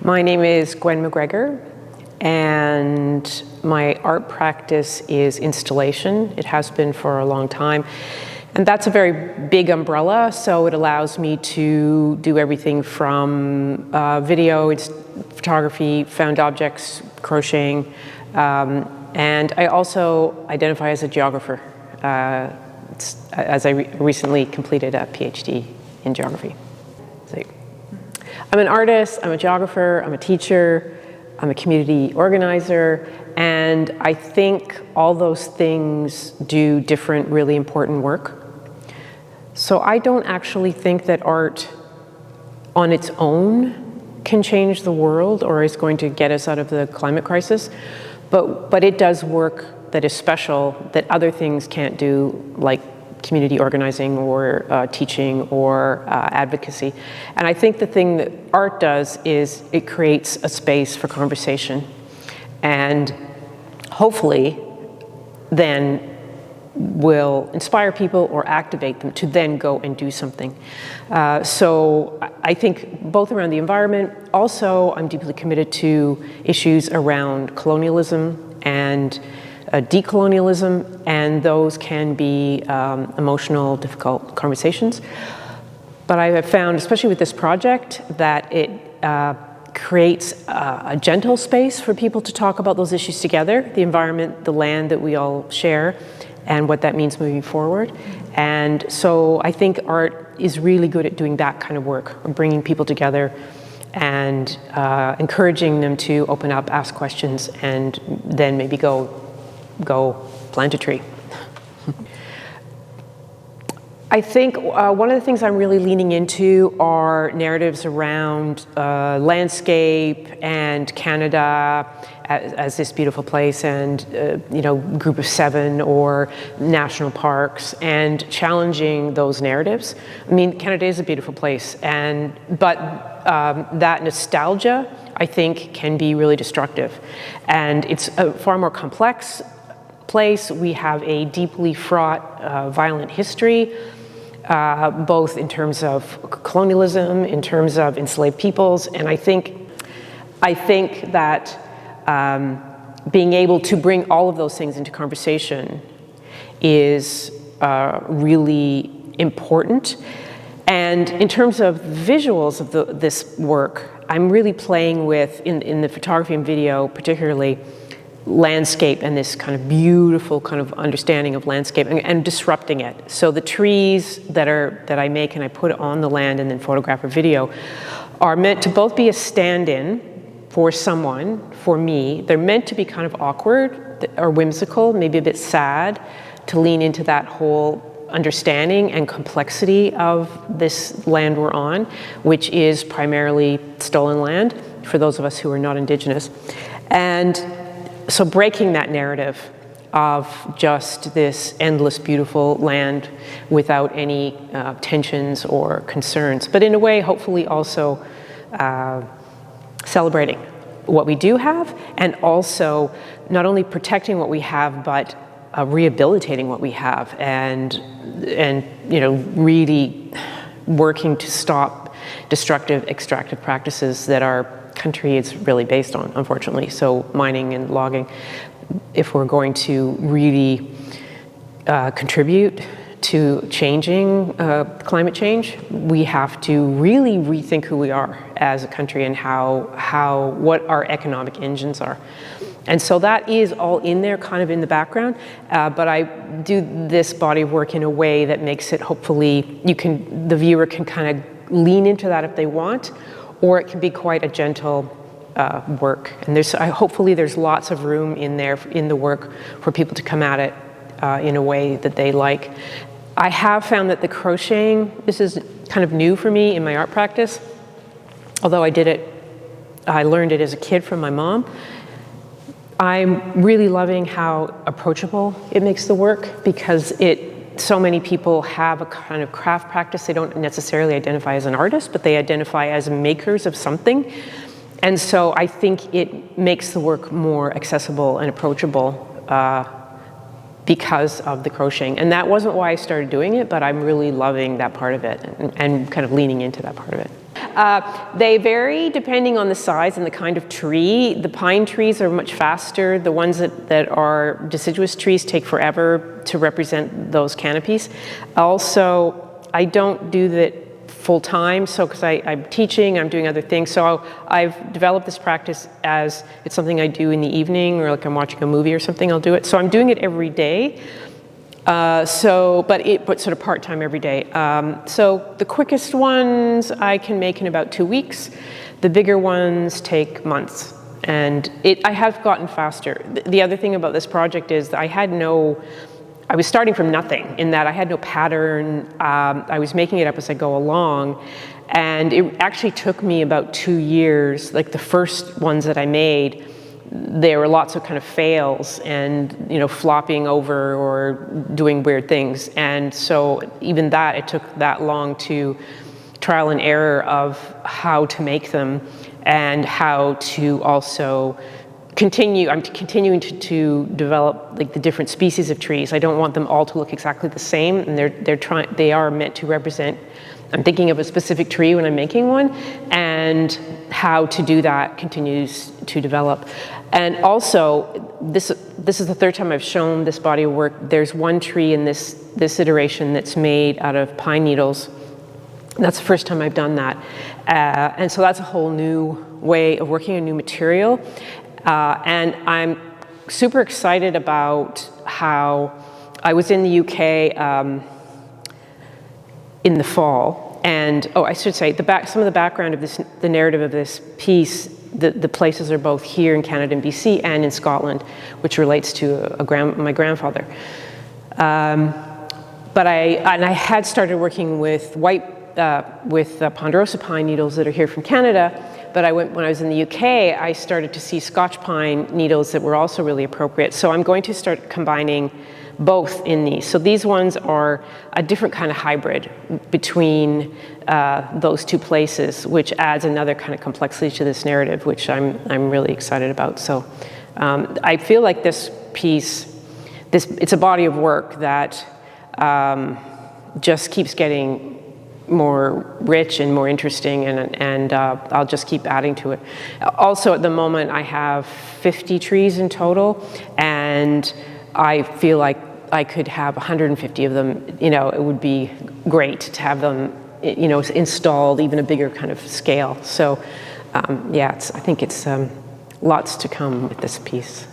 My name is Gwen MacGregor, and my art practice is installation. It has been for a long time. And that's a very big umbrella, so it allows me to do everything from video, photography, found objects, crocheting, and I also identify as a geographer, as I recently completed a PhD in geography. So, I'm an artist, I'm a geographer, I'm a teacher, I'm a community organizer, and I think all those things do different, really important work. So I don't actually think that art on its own can change the world or is going to get us out of the climate crisis, but it does work that is special that other things can't do, like community organizing or teaching or advocacy. And I think the thing that art does is it creates a space for conversation and hopefully then will inspire people or activate them to then go and do something. So I think both around the environment, also I'm deeply committed to issues around colonialism and decolonialism, and those can be emotional, difficult conversations. But I have found, especially with this project, that it creates a gentle space for people to talk about those issues together, the environment, the land that we all share, and what that means moving forward. And so I think art is really good at doing that kind of work, of bringing people together and encouraging them to open up, ask questions, and then maybe go plant a tree. I think one of the things I'm really leaning into are narratives around landscape and Canada as this beautiful place, and Group of Seven or national parks, and challenging those narratives. I mean, Canada is a beautiful place, but that nostalgia, I think, can be really destructive, and it's a far more complex place. We have a deeply fraught, violent history, both in terms of colonialism, in terms of enslaved peoples, and I think that being able to bring all of those things into conversation is really important. And in terms of visuals of this work, I'm really playing with, in the photography and video particularly, landscape and this kind of beautiful kind of understanding of landscape and disrupting it. So the trees that I make and I put on the land and then photograph or video are meant to both be a stand-in for someone, for me. They're meant to be kind of awkward or whimsical, maybe a bit sad, to lean into that whole understanding and complexity of this land we're on, which is primarily stolen land for those of us who are not Indigenous. And so breaking that narrative of just this endless, beautiful land without any tensions or concerns, but in a way, hopefully also celebrating what we do have, and also not only protecting what we have, but rehabilitating what we have, and really working to stop destructive, extractive practices that our country is really based on, unfortunately. So mining and logging, if we're going to really contribute to changing climate change, we have to really rethink who we are as a country and what our economic engines are. And so that is all in there, kind of in the background, but I do this body of work in a way that makes it, hopefully, the viewer can kind of lean into that if they want, or it can be quite a gentle work. And hopefully there's lots of room in there, in the work, for people to come at it in a way that they like. I have found that the crocheting, this is kind of new for me in my art practice, although I learned it as a kid from my mom. I'm really loving how approachable it makes the work, because so many people have a kind of craft practice. They don't necessarily identify as an artist, but they identify as makers of something. And so I think it makes the work more accessible and approachable because of the crocheting. And that wasn't why I started doing it, but I'm really loving that part of it and kind of leaning into that part of it. They vary depending on the size and the kind of tree. The pine trees are much faster. The ones that are deciduous trees take forever to represent those canopies. Also, I don't do that full time, so because I'm teaching, I'm doing other things, so I've developed this practice as it's something I do in the evening, or like I'm watching a movie or something, I'll do it. So I'm doing it every day. But sort of part-time every day. So the quickest ones I can make in about 2 weeks. The bigger ones take months. And I have gotten faster. The other thing about this project is that I was starting from nothing, in that I had no pattern. I was making it up as I go along. And it actually took me about 2 years. Like the first ones that I made, there were lots of kind of fails and, flopping over or doing weird things. And so even that, it took that long to trial and error of how to make them and how to also continue. I'm continuing to develop like the different species of trees. I don't want them all to look exactly the same, and they are meant to represent. I'm thinking of a specific tree when I'm making one, and how to do that continues to develop. And also, this is the third time I've shown this body of work. There's one tree in this iteration that's made out of pine needles. That's the first time I've done that. And so that's a whole new way of working, a new material. And I'm super excited about how I was in the UK in the fall, and I should say some of the background of the narrative of this piece. The places are both here in Canada and BC and in Scotland, which relates to my grandfather. But I had started working with ponderosa pine needles that are here from Canada. But when I was in the UK, I started to see Scotch pine needles that were also really appropriate. So I'm going to start combining both in these. So these ones are a different kind of hybrid between those two places, which adds another kind of complexity to this narrative, which I'm really excited about. So I feel like this piece, it's a body of work that just keeps getting more rich and more interesting, and I'll just keep adding to it. Also, at the moment, I have 50 trees in total, and I feel like I could have 150 of them. It would be great to have them, installed, even a bigger kind of scale. So, I think it's lots to come with this piece.